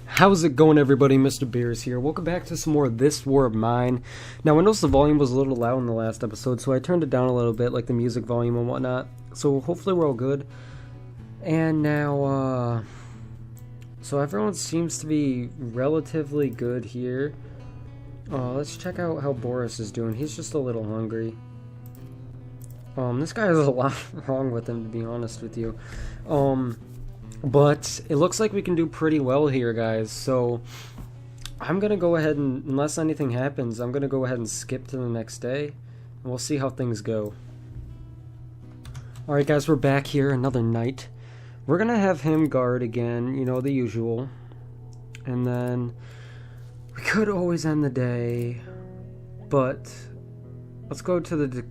How's it going, everybody? Mr.Berrys here. Welcome back to some more of This War of Mine. Now, I noticed the volume was a little loud in the last episode, so I turned it down a little bit, like the music volume and whatnot. So hopefully we're all good. And now, so everyone seems to be relatively good here. Let's check out how Boris is doing. He's just a little hungry. This guy has a lot wrong with him, to be honest with you. But it looks like we can do pretty well here, guys. So I'm going to go ahead and, unless anything happens, I'm going to go ahead and skip to the next day. And we'll see how things go. Alright, guys, we're back here. Another night. We're going to have him guard again. You know, the usual. And then we could always end the day. But let's go to the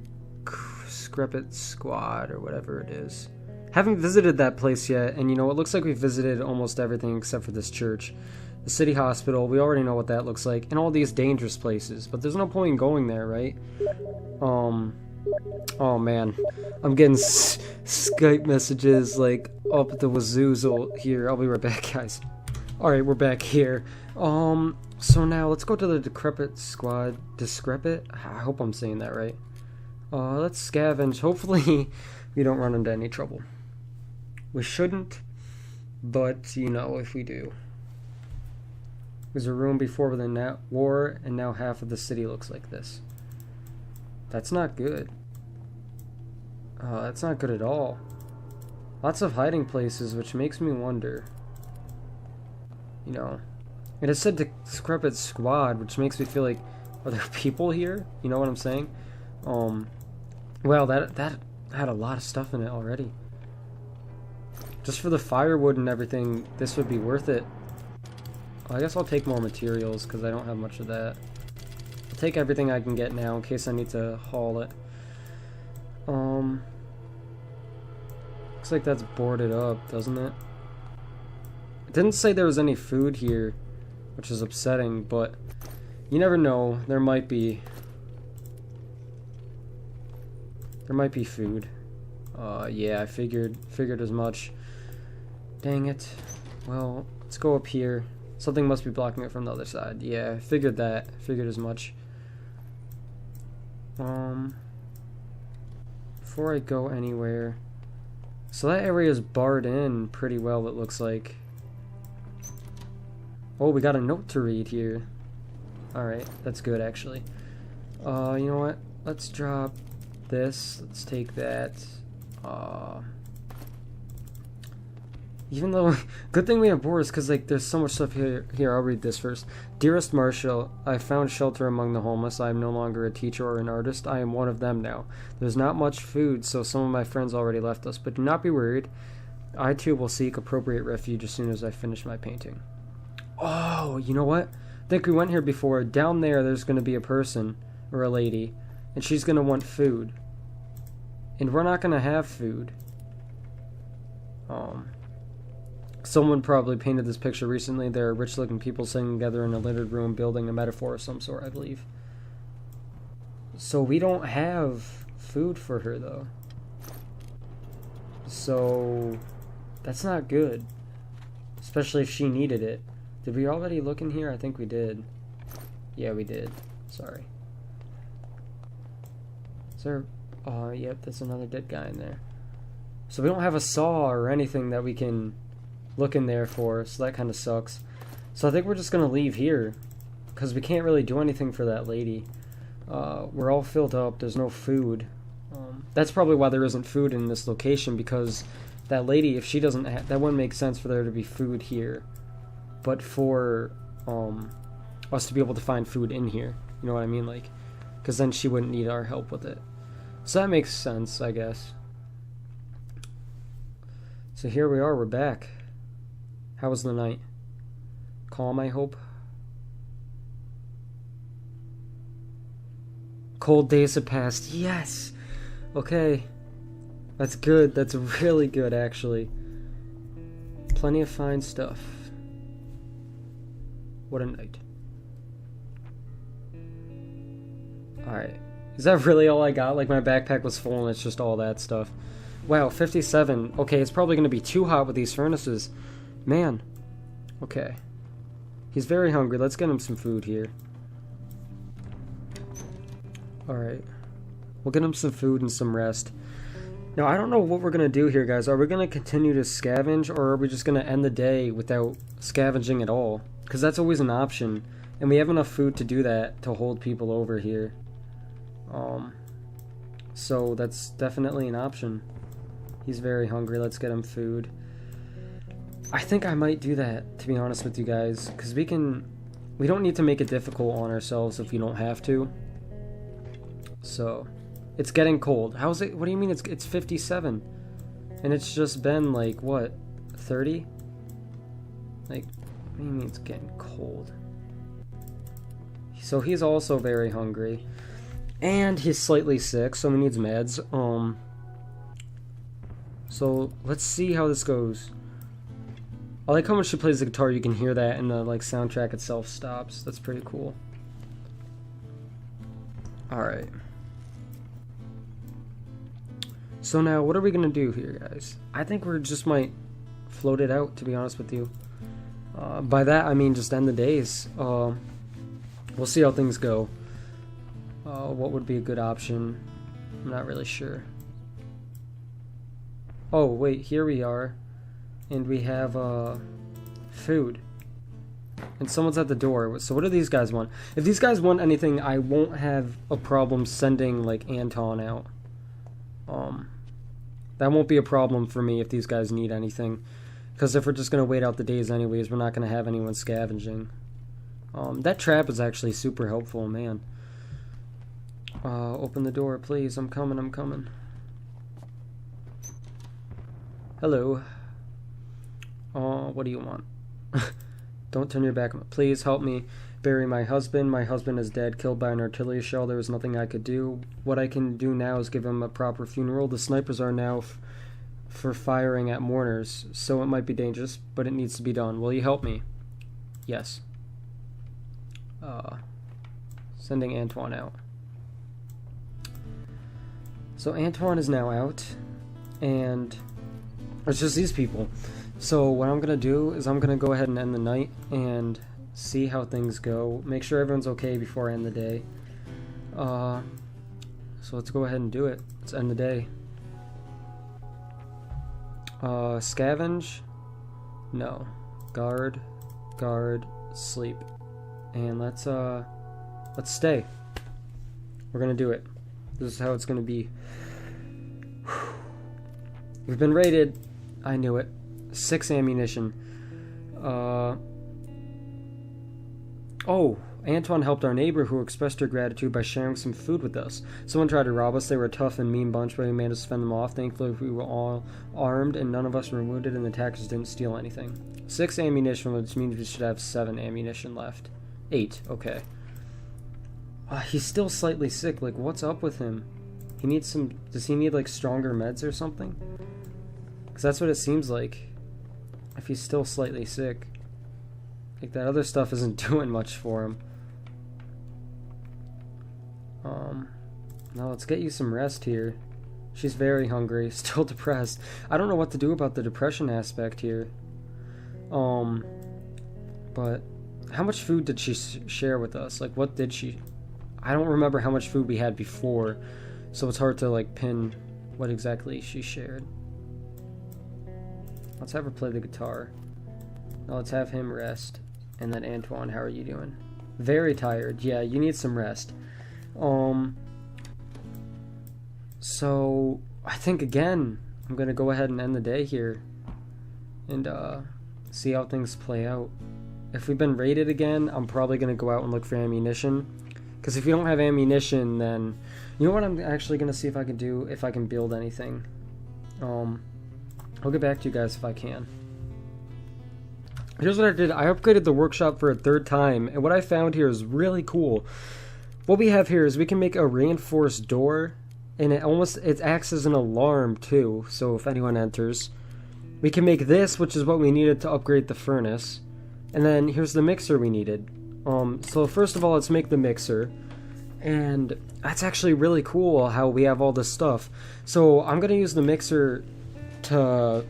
Decrepit Squad or whatever it is. Haven't visited that place yet, and you know, it looks like we've visited almost everything except for this church. The city hospital, we already know what that looks like, and all these dangerous places, but there's no point in going there, right? Oh man, I'm getting Skype messages, like, up at the wazoozle here. I'll be right back, guys. Alright, we're back here. So now, let's go to the Decrepit Squad. Decrepit? I hope I'm saying that right. Let's scavenge. Hopefully, we don't run into any trouble. We shouldn't, but, you know, if we do. There's a room before the war, and now half of the city looks like this. That's not good. That's not good at all. Lots of hiding places, which makes me wonder. You know, and it said Decrepit Squad, which makes me feel like, are there people here? You know what I'm saying? Well, that had a lot of stuff in it already. Just for the firewood and everything, this would be worth it. I guess I'll take more materials because I don't have much of that. I'll take everything I can get now in case I need to haul it. Looks like that's boarded up, doesn't it? It didn't say there was any food here, which is upsetting, but you never know. There might be. There might be food. Yeah, I figured as much. Dang it. Well, let's go up here. Something must be blocking it from the other side. Yeah, I figured that. Figured as much. Before I go anywhere. So that area is barred in pretty well, it looks like. Oh, we got a note to read here. Alright, that's good actually. You know what? Let's drop this. Let's take that. Even though, good thing we have Boris, because like there's so much stuff here. Here, I'll read this first. Dearest Marshall, I found shelter among the homeless. I am no longer a teacher or an artist. I am one of them now. There's not much food, so some of my friends already left us. But do not be worried. I too will seek appropriate refuge as soon as I finish my painting. Oh, you know what? I think we went here before. Down there's going to be a person or a lady, and she's going to want food. And we're not going to have food. Someone probably painted this picture recently. There are rich-looking people sitting together in a littered room, building a metaphor of some sort, I believe. So we don't have food for her, though. So that's not good. Especially if she needed it. Did we already look in here? I think we did. Yeah, we did. Sorry. Is there... yep, that's another dead guy in there. So we don't have a saw or anything that we can look in there for, so that kind of sucks. So I think we're just going to leave here, because we can't really do anything for that lady. We're all filled up, there's no food. That's probably why there isn't food in this location, because that lady, if she doesn't have... That wouldn't make sense for there to be food here. But for us to be able to find food in here, you know what I mean? Like, because then she wouldn't need our help with it. So that makes sense, I guess. So here we are, we're back. How was the night? Calm, I hope? Cold days have passed. Yes! Okay. That's good. That's really good, actually. Plenty of fine stuff. What a night. Alright. Is that really all I got? Like, my backpack was full and it's just all that stuff. Wow, 57. Okay, it's probably going to be too hot with these furnaces. Man. Okay. He's very hungry. Let's get him some food here. Alright. We'll get him some food and some rest. Now, I don't know what we're going to do here, guys. Are we going to continue to scavenge, or are we just going to end the day without scavenging at all? Because that's always an option. And we have enough food to do that, to hold people over here. So that's definitely an option. He's very hungry. Let's get him food. I think I might do that, to be honest with you guys. Because we don't need to make it difficult on ourselves if we don't have to. So, it's getting cold. How's it? What do you mean it's 57? And it's just been like, what, 30? Like, what do you mean it's getting cold? So he's also very hungry. And he's slightly sick, so he needs meds. So let's see how this goes. I like how when she plays the guitar, you can hear that, and the like soundtrack itself stops. That's pretty cool. Alright. So now, what are we gonna do here, guys? I think we just might float it out, to be honest with you. By that, I mean just end the days. We'll see how things go. What would be a good option? I'm not really sure. Oh, wait, here we are. And we have, food. And someone's at the door. So what do these guys want? If these guys want anything, I won't have a problem sending, like, Anton out. That won't be a problem for me if these guys need anything. Because if we're just going to wait out the days anyways, we're not going to have anyone scavenging. That trap is actually super helpful, man. Open the door, please. I'm coming. Hello. What do you want? Don't turn your back on me. Please help me bury my husband. My husband is dead, killed by an artillery shell. There was nothing I could do. What I can do now is give him a proper funeral. The snipers are now for firing at mourners, so it might be dangerous, but it needs to be done. Will you help me? Yes. Sending Antoine out. So Antoine is now out, and it's just these people. So what I'm gonna do is I'm gonna go ahead and end the night and see how things go. Make sure everyone's okay before I end the day. So let's go ahead and do it. Let's end the day. Scavenge? No. Guard, sleep. And let's stay. We're gonna do it. This is how it's gonna be. We've been raided. I knew it. 6 ammunition. Oh, Antoine helped our neighbor who expressed her gratitude by sharing some food with us. Someone tried to rob us. They were a tough and mean bunch, but we managed to fend them off. Thankfully, we were all armed, and none of us were wounded, and the attackers didn't steal anything. 6 ammunition, which means we should have 7 ammunition left. 8, okay. He's still slightly sick. Like, what's up with him? He needs some... Does he need, like, stronger meds or something? Because that's what it seems like. If he's still slightly sick. Like, that other stuff isn't doing much for him. Now let's get you some rest here. She's very hungry, still depressed. I don't know what to do about the depression aspect here. But how much food did she share with us? Like, what did she... I don't remember how much food we had before, so it's hard to, like, pin what exactly she shared. Let's have her play the guitar. Now let's have him rest. And then Antoine, how are you doing? Very tired. Yeah, you need some rest. So I think again, I'm gonna go ahead and end the day here. And see how things play out. If we've been raided again, I'm probably gonna go out and look for ammunition. Because if you don't have ammunition, then you know what I'm actually gonna see if I can do, if I can build anything. I'll get back to you guys if I can. Here's what I did. I upgraded the workshop for a 3rd time, and what I found here is really cool. What we have here is we can make a reinforced door, and it acts as an alarm too, so if anyone enters. We can make this, which is what we needed to upgrade the furnace. And then here's the mixer we needed. So first of all, let's make the mixer. And that's actually really cool how we have all this stuff. So I'm going to use the mixer to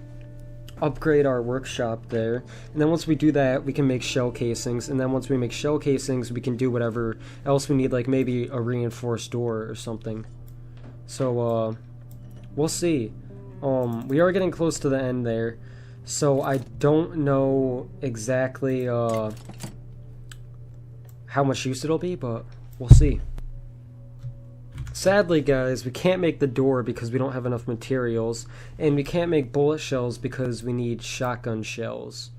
upgrade our workshop there. And then once we do that, we can make shell casings. And then once we make shell casings, we can do whatever else we need, like maybe a reinforced door or something. So we'll see. We are getting close to the end there. So I don't know exactly how much use it'll be, but we'll see. Sadly, guys, we can't make the door because we don't have enough materials, and we can't make bullet shells because we need shotgun shells.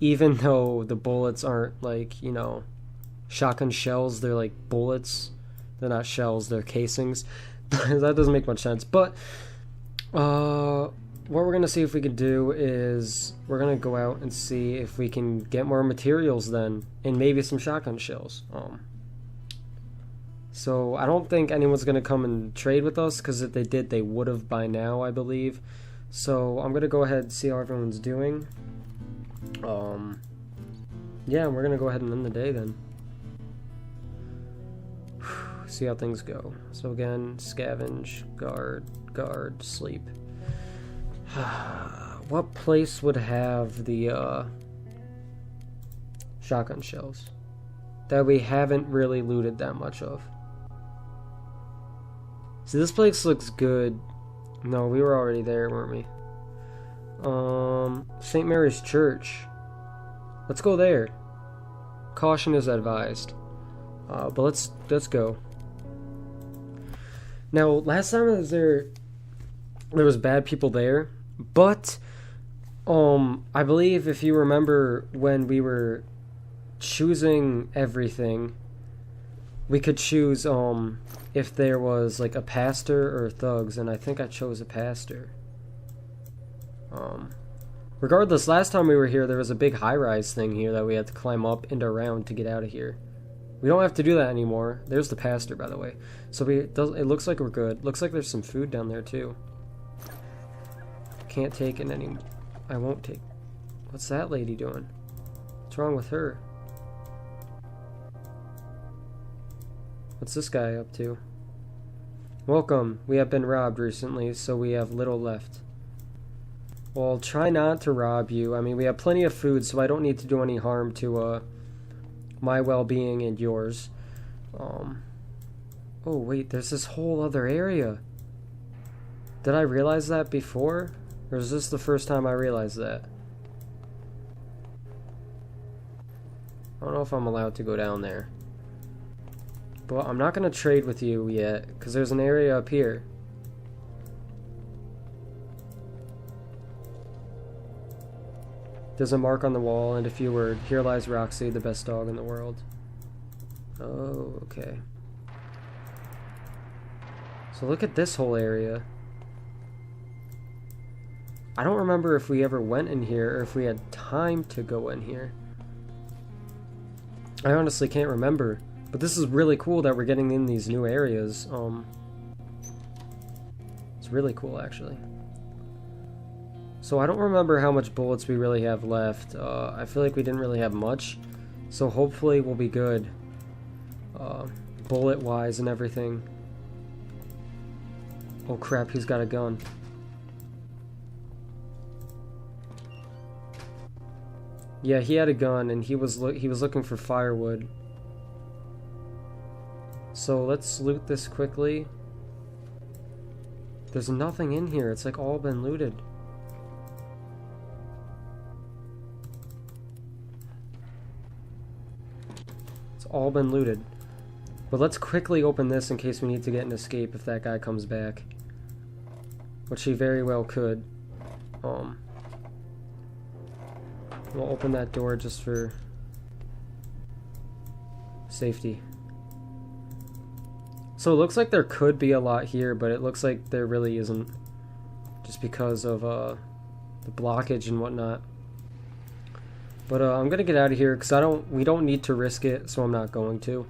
Even though the bullets aren't like, you know, shotgun shells, they're like bullets. They're not shells, they're casings. That doesn't make much sense. But what we're going to see if we can do is we're going to go out and see if we can get more materials then, and maybe some shotgun shells. So I don't think anyone's going to come and trade with us, because if they did, they would have by now, I believe. So I'm going to go ahead and see how everyone's doing. Yeah, we're going to go ahead and end the day then. See how things go. So again, scavenge, guard, sleep. What place would have the shotgun shells that we haven't really looted that much of? See, this place looks good. No, we were already there, weren't we? St. Mary's Church. Let's go there. Caution is advised. But let's go. Now, last time I was there was bad people there, but I believe if you remember when we were choosing everything, we could choose if there was like a pastor or thugs, and I think I chose a pastor. Regardless, last time we were here, there was a big high-rise thing here that we had to climb up and around to get out of here. We don't have to do that anymore. There's the pastor, by the way. So it looks like we're good. Looks like there's some food down there too. Can't take it anymore. I won't take. What's that lady doing? What's wrong with her? What's this guy up to? Welcome. We have been robbed recently, so we have little left. Well, try not to rob you. I mean, we have plenty of food, so I don't need to do any harm to my well-being and yours. Oh wait, there's this whole other area. Did I realize that before? Or is this the first time I realized that? I don't know if I'm allowed to go down there. But I'm not going to trade with you yet, because there's an area up here. There's a mark on the wall and a few words. Here lies Roxy, the best dog in the world. Oh, okay. So look at this whole area. I don't remember if we ever went in here or if we had time to go in here. I honestly can't remember. But this is really cool that we're getting in these new areas. It's really cool, actually. So I don't remember how much bullets we really have left. I feel like we didn't really have much. So hopefully we'll be good. Bullet-wise and everything. Oh crap, he's got a gun. Yeah, he had a gun and he was looking for firewood. So let's loot this quickly. There's nothing in here. It's like all been looted. It's all been looted. But let's quickly open this in case we need to get an escape if that guy comes back. Which he very well could. We'll open that door just for safety. So it looks like there could be a lot here, but it looks like there really isn't. Just because of the blockage and whatnot. But I'm gonna get out of here because we don't need to risk it, so I'm not going to.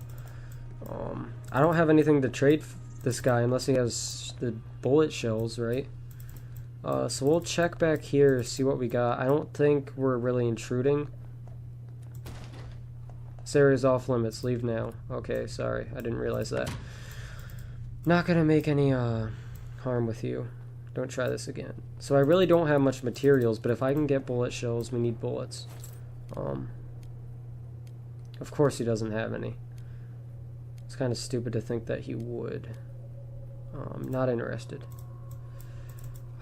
I don't have anything to trade this guy unless he has the bullet shells, right? So we'll check back here, see what we got. I don't think we're really intruding. This area's off limits. Leave now. Okay, sorry. I didn't realize that. Not gonna make any harm with you. Don't try this again. So I really don't have much materials, but if I can get bullet shells, we need bullets. Of course he doesn't have any. It's kind of stupid to think that he would. Not interested.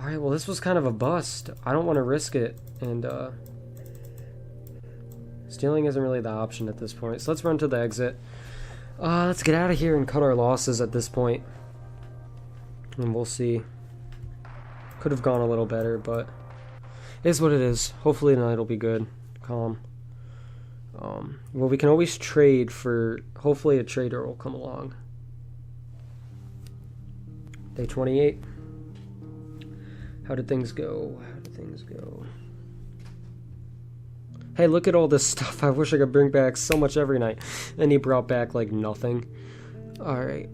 Alright, well this was kind of a bust. I don't want to risk it, and stealing isn't really the option at this point. So let's run to the exit. Let's get out of here and cut our losses at this point. And we'll see. Could have gone a little better, but it is what it is. Hopefully tonight will be good. Calm. Well, we can always trade for... Hopefully a trader will come along. Day 28. How did things go? How did things go? Hey, look at all this stuff. I wish I could bring back so much every night. And he brought back, like, nothing. Alright.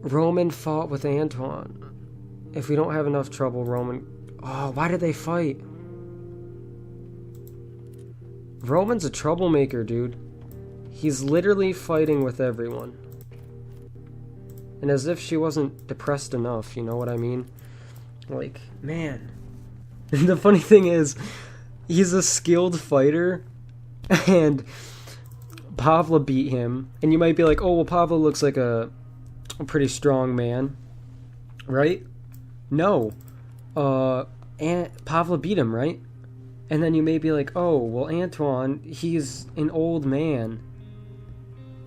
Roman fought with Antoine. If we don't have enough trouble, Roman... Oh, why did they fight? Roman's a troublemaker, dude. He's literally fighting with everyone. And as if she wasn't depressed enough, you know what I mean? Like, man. The funny thing is, he's a skilled fighter, and Pavla beat him. And you might be like, oh, well, Pavla looks like a pretty strong man. Right? No. And Pavla beat him, right? And then you may be like, oh, well, Antoine, he's an old man.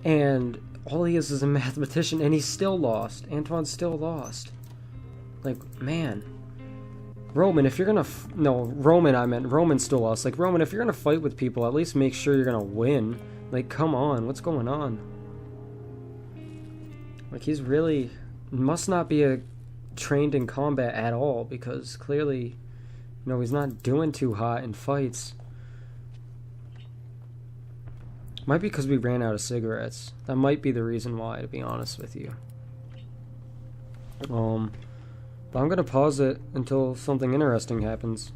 And all he is a mathematician, and he's still lost. Antoine's still lost. Like, man. Roman, if you're gonna... No, Roman, I meant. Roman's still lost. Like, Roman, if you're gonna fight with people, at least make sure you're gonna win. Like, come on. What's going on? Like, he's really... Must not be trained in combat at all, because clearly... No, he's not doing too hot in fights. Might be because we ran out of cigarettes. That might be the reason why, to be honest with you. But I'm gonna pause it until something interesting happens.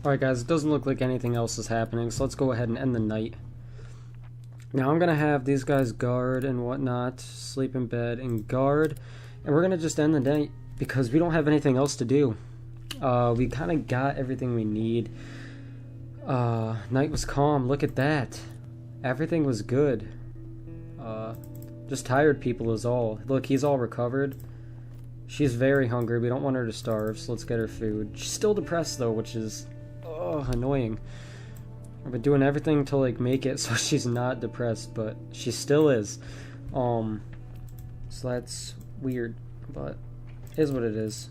Alright guys, it doesn't look like anything else is happening, so let's go ahead and end the night. Now I'm gonna have these guys guard and whatnot, sleep in bed and guard, and we're gonna just end the night because we don't have anything else to do. We kind of got everything we need. Night was calm. Look at that. Everything was good. Just tired people is all. Look, he's all recovered. She's very hungry. We don't want her to starve, so let's get her food. She's still depressed, though, which is annoying. I've been doing everything to, like, make it so she's not depressed, but she still is. So that's weird, but it is what it is.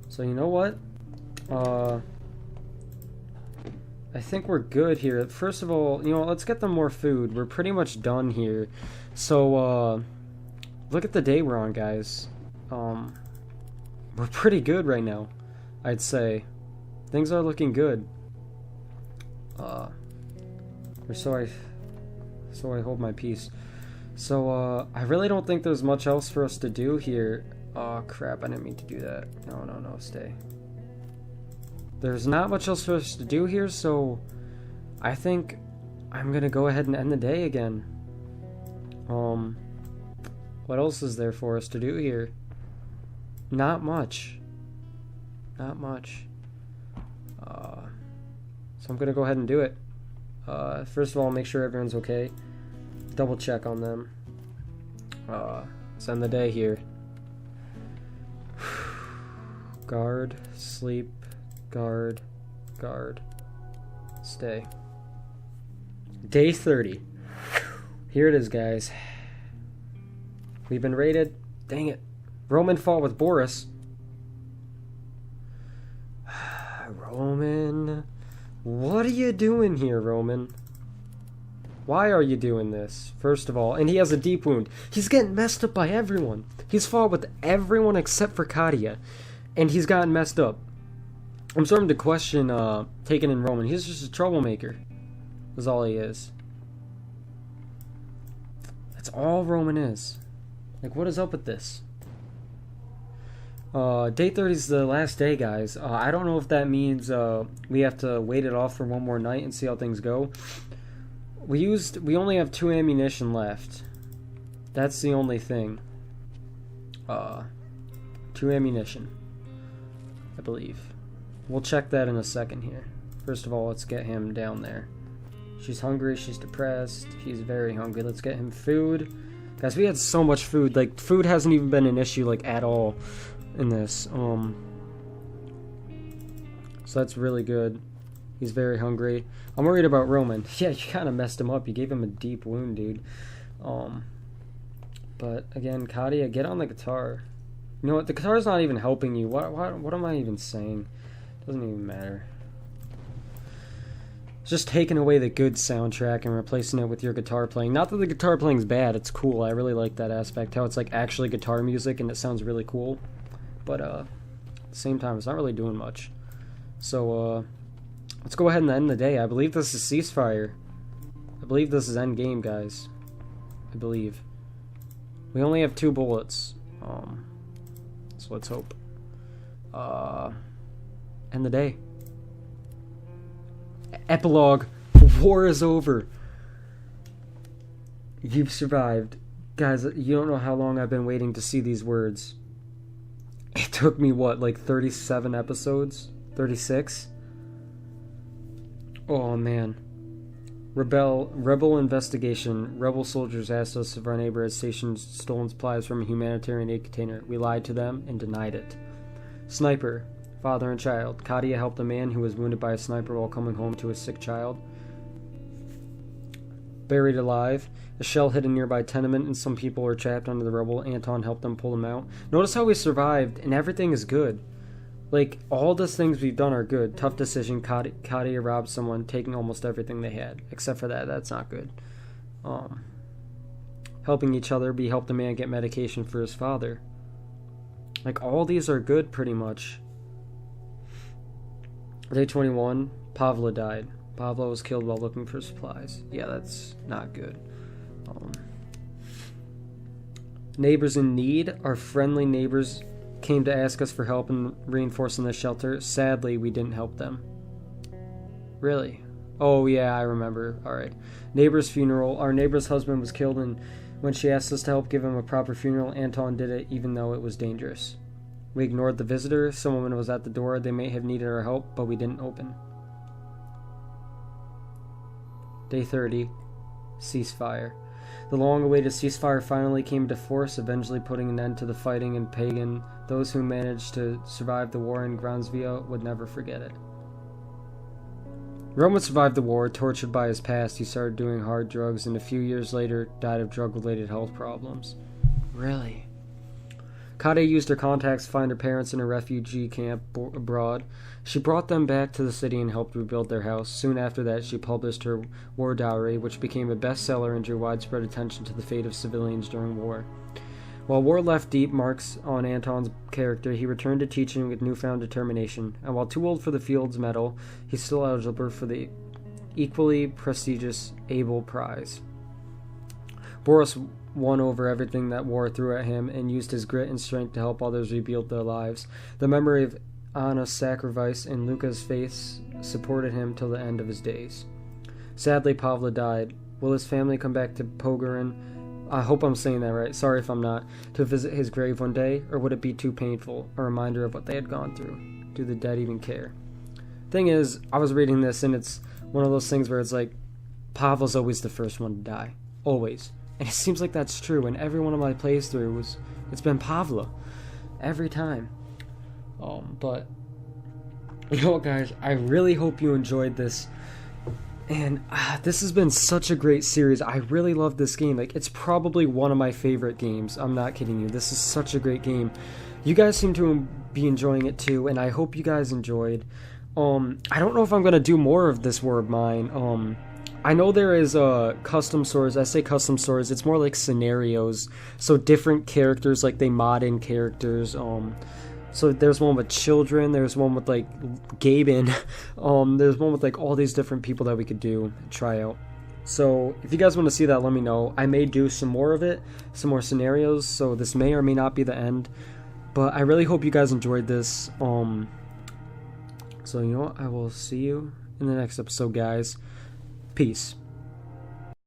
So you know what? I think we're good here. First of all, you know, let's get them more food. We're pretty much done here. So, look at the day we're on, guys. We're pretty good right now, I'd say. Things are looking good. Or so I hold my peace. So, I really don't think there's much else for us to do here. Oh, crap, I didn't mean to do that. No, stay. There's not much else for us to do here, so I think I'm gonna go ahead and end the day again. What else is there for us to do here? Not much. Not much. So I'm gonna go ahead and do it. First of all, make sure everyone's okay. Double check on them. Let's end the day here. Guard, sleep, guard, guard, stay. Day 30. Here it is, guys. We've been raided. Dang it. Roman fought with Boris. Roman. What are you doing here, Roman? Why are you doing this, first of all? And he has a deep wound. He's getting messed up by everyone. He's fought with everyone except for Katia. And he's gotten messed up. I'm starting to question taking in Roman. He's just a troublemaker. That's all he is. That's all Roman is. Like, what is up with this? Day 30 is the last day, guys. I don't know if that means we have to wait it off for one more night and see how things go. We only have 2 ammunition left. That's the only thing. 2 ammunition, I believe. We'll check that in a second here. First of all, let's get him down there. She's hungry, she's depressed, he's very hungry. Let's get him food. Guys, we had so much food. Like, food hasn't even been an issue, like, at all in this. So that's really good. He's very hungry. I'm worried about Roman. Yeah, you kind of messed him up. You gave him a deep wound, dude. But, again, Katia, get on the guitar. You know what? The guitar's not even helping you. What am I even saying? Doesn't even matter. Just taking away the good soundtrack and replacing it with your guitar playing. Not that the guitar playing's bad, it's cool. I really like that aspect, how it's like actually guitar music and it sounds really cool. But at the same time, it's not really doing much. So let's go ahead and end the day. I believe this is ceasefire. I believe this is end game, guys. I believe. We only have 2 bullets. So let's hope. End the day. Epilogue. War is over. You've survived. Guys, you don't know how long I've been waiting to see these words. It took me, what, like 37 episodes? 36? Oh, man. Rebel investigation. Rebel soldiers asked us if our neighbor had stationed stolen supplies from a humanitarian aid container. We lied to them and denied it. Sniper. Father and child. Katia helped a man who was wounded by a sniper while coming home to a sick child. Buried alive. A shell hit a nearby tenement and some people were trapped under the rubble. Anton helped them pull them out. Notice how we survived and everything is good. Like, all the things we've done are good. Tough decision. Katia robbed someone, taking almost everything they had. Except for that. That's not good. Helping each other. We helped a man get medication for his father. Like, all these are good, pretty much. Day 21, Pavla died. Pavla was killed while looking for supplies. Yeah, that's not good. Neighbors in need. Our friendly neighbors came to ask us for help in reinforcing the shelter. Sadly, we didn't help them. Really? Oh, yeah, I remember. Alright. Neighbor's funeral. Our neighbor's husband was killed, and when she asked us to help give him a proper funeral, Anton did it even though it was dangerous. We ignored the visitor. Some woman was at the door. They may have needed our help, but we didn't open. Day 30. Ceasefire. The long-awaited ceasefire finally came to force, eventually putting an end to the fighting in Pagan. Those who managed to survive the war in Gransvia would never forget it. Roman survived the war. Tortured by his past, he started doing hard drugs, and a few years later died of drug-related health problems. Really? Katia used her contacts to find her parents in a refugee camp abroad. She brought them back to the city and helped rebuild their house. Soon after that, she published her war diary, which became a bestseller and drew widespread attention to the fate of civilians during war. While war left deep marks on Anton's character, he returned to teaching with newfound determination, and while too old for the Fields Medal, he's still eligible for the equally prestigious Abel Prize. Boris won over everything that war threw at him and used his grit and strength to help others rebuild their lives. The memory of Anna's sacrifice and Luca's faith supported him till the end of his days. Sadly, Pavla died. Will his family come back to Pogorin? I hope I'm saying that right. Sorry if I'm not. To visit his grave one day? Or would it be too painful? A reminder of what they had gone through. Do the dead even care? Thing is, I was reading this and it's one of those things where it's like, Pavla's always the first one to die. Always. And it seems like that's true, and every one of my playthroughs, it's been Pavla. Every time. But, you know what, guys? I really hope you enjoyed this. And this has been such a great series. I really love this game. Like, it's probably one of my favorite games. I'm not kidding you. This is such a great game. You guys seem to be enjoying it too, and I hope you guys enjoyed. I don't know if I'm going to do more of this War of Mine. I know there is custom stories. I say custom stories. It's more like scenarios. So different characters, like they mod in characters. So there's one with children. There's one with like Gaben. There's one with like all these different people that we could do try out. So if you guys want to see that, let me know. I may do some more of it, some more scenarios. So this may or may not be the end. But I really hope you guys enjoyed this. So you know what? I will see you in the next episode, guys. Peace.